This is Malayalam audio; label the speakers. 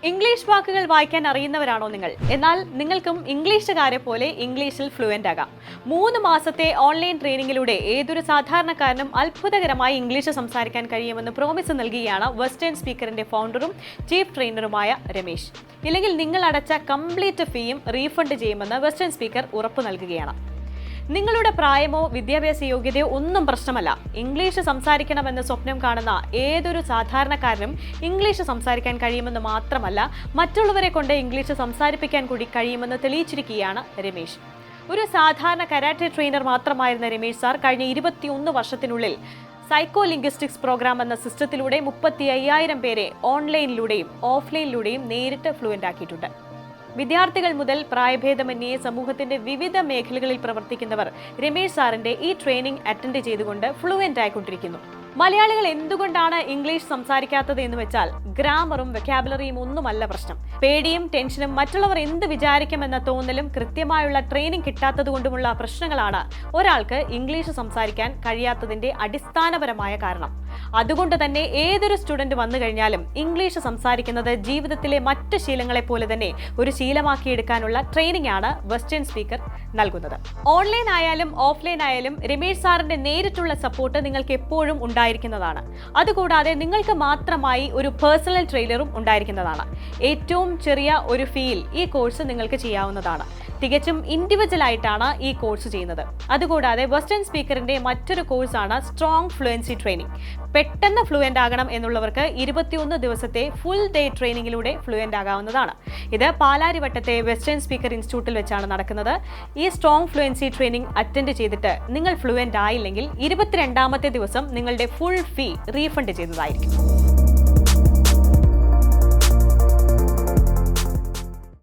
Speaker 1: ഇംഗ്ലീഷ് വാക്കുകൾ വായിക്കാൻ അറിയുന്നവരാണോ നിങ്ങൾ? എന്നാൽ നിങ്ങൾക്കും ഇംഗ്ലീഷുകാരെ പോലെ ഇംഗ്ലീഷിൽ ഫ്ലുവൻ്റ് ആകാം. 3 മാസത്തെ ഓൺലൈൻ ട്രെയിനിങ്ങിലൂടെ ഏതൊരു സാധാരണക്കാരനും അത്ഭുതകരമായി ഇംഗ്ലീഷ് സംസാരിക്കാൻ കഴിയുമെന്ന് പ്രോമിസ് നൽകുകയാണ് വെസ്റ്റേൺ സ്പീക്കറിന്റെ ഫൗണ്ടറും ചീഫ് ട്രെയിനറുമായ രമേശ്. ഇല്ലെങ്കിൽ നിങ്ങൾ അടച്ച കംപ്ലീറ്റ് ഫീയും റീഫണ്ട് ചെയ്യുമെന്ന് വെസ്റ്റേൺ സ്പീക്കർ ഉറപ്പു നൽകുകയാണ്. നിങ്ങളുടെ പ്രായമോ വിദ്യാഭ്യാസ യോഗ്യതയോ ഒന്നും പ്രശ്നമല്ല. ഇംഗ്ലീഷ് സംസാരിക്കണമെന്ന് സ്വപ്നം കാണുന്ന ഏതൊരു സാധാരണക്കാരനും ഇംഗ്ലീഷ് സംസാരിക്കാൻ കഴിയുമെന്ന് മാത്രമല്ല, മറ്റുള്ളവരെ കൊണ്ട് ഇംഗ്ലീഷ് സംസാരിപ്പിക്കാൻ കൂടി കഴിയുമെന്ന് തെളിയിച്ചിരിക്കുകയാണ് രമേശ്. ഒരു സാധാരണ കരാട്ടെ ട്രെയിനർ മാത്രമായിരുന്ന രമേശ് സാർ കഴിഞ്ഞ 21 വർഷത്തിനുള്ളിൽ സൈക്കോ ലിംഗ്വിസ്റ്റിക്സ് പ്രോഗ്രാം എന്ന സിസ്റ്റത്തിലൂടെ 35,000 പേരെ ഓൺലൈനിലൂടെയും ഓഫ്ലൈനിലൂടെയും നേരിട്ട് ഫ്ലുവൻ്റ് ആക്കിയിട്ടുണ്ട്. വിദ്യാർത്ഥികൾ മുതൽ പ്രായഭേദമന്യേ സമൂഹത്തിന്റെ വിവിധ മേഖലകളിൽ പ്രവർത്തിക്കുന്നവർ രമേശ് സാറിന്റെ ഈ ട്രെയിനിങ് അറ്റൻഡ് ചെയ്തുകൊണ്ട് ഫ്ലുവൻ്റ് ആയിക്കൊണ്ടിരിക്കുന്നു. മലയാളികൾ എന്തുകൊണ്ടാണ് ഇംഗ്ലീഷ് സംസാരിക്കാത്തത് എന്ന് വെച്ചാൽ ഗ്രാമറും വെക്കാബുലറിയും ഒന്നുമല്ല പ്രശ്നം. പേടിയും ടെൻഷനും മറ്റുള്ളവർ എന്ത് വിചാരിക്കുമെന്ന തോന്നലും കൃത്യമായുള്ള ട്രെയിനിങ് കിട്ടാത്തത് കൊണ്ടുമുള്ള പ്രശ്നങ്ങളാണ് ഒരാൾക്ക് ഇംഗ്ലീഷ് സംസാരിക്കാൻ കഴിയാത്തതിന്റെ അടിസ്ഥാനപരമായ കാരണം. അതുകൊണ്ട് തന്നെ ഏതൊരു സ്റ്റുഡന്റ് വന്നു കഴിഞ്ഞാലും ഇംഗ്ലീഷ് സംസാരിക്കുന്നത് ജീവിതത്തിലെ മറ്റ് ശീലങ്ങളെ പോലെ തന്നെ ഒരു ശീലമാക്കിയെടുക്കാനുള്ള ട്രെയിനിങ് ആണ് വെസ്റ്റേൺ സ്പീക്കർ നൽകുന്നത്. ഓൺലൈൻ ആയാലും ഓഫ്ലൈൻ ആയാലും രമേശ് സാറിന്റെ നേരിട്ടുള്ള സപ്പോർട്ട് നിങ്ങൾക്ക് എപ്പോഴും ഉണ്ടായിരിക്കുന്നതാണ്. അതുകൂടാതെ നിങ്ങൾക്ക് മാത്രമായി ഒരു പേഴ്സണൽ ട്രെയിനറും ഉണ്ടായിരിക്കുന്നതാണ്. ഏറ്റവും ചെറിയ ഒരു ഫീയിൽ ഈ കോഴ്സ് നിങ്ങൾക്ക് ചെയ്യാവുന്നതാണ്. തികച്ചും ഇൻഡിവിജ്വൽ ആയിട്ടാണ് ഈ കോഴ്സ് ചെയ്യുന്നത്. അതുകൂടാതെ വെസ്റ്റേൺ സ്പീക്കറിന്റെ മറ്റൊരു കോഴ്സാണ് സ്ട്രോങ് ഫ്ലുവൻസി ട്രെയിനിങ്. പെട്ടെന്ന് ഫ്ലുവൻ്റ് ആകണം എന്നുള്ളവർക്ക് 21 ദിവസത്തെ ഫുൾ ഡേ ട്രെയിനിങ്ങിലൂടെ ഫ്ലുവൻ്റ് ആകാവുന്നതാണ്. ഇത് പാലാരിവട്ടത്തെ വെസ്റ്റേൺ സ്പീക്കർ ഇൻസ്റ്റിറ്റ്യൂട്ടിൽ വെച്ചാണ് നടക്കുന്നത്. ഈ സ്ട്രോങ് ഫ്ലുവൻസി ട്രെയിനിങ് അറ്റൻഡ് ചെയ്തിട്ട് നിങ്ങൾ ഫ്ലുവൻ്റ് ആയില്ലെങ്കിൽ 22ാമത്തെ ദിവസം നിങ്ങളുടെ ഫുൾ ഫീ റീഫണ്ട് ചെയ്യുന്നതായിരിക്കും.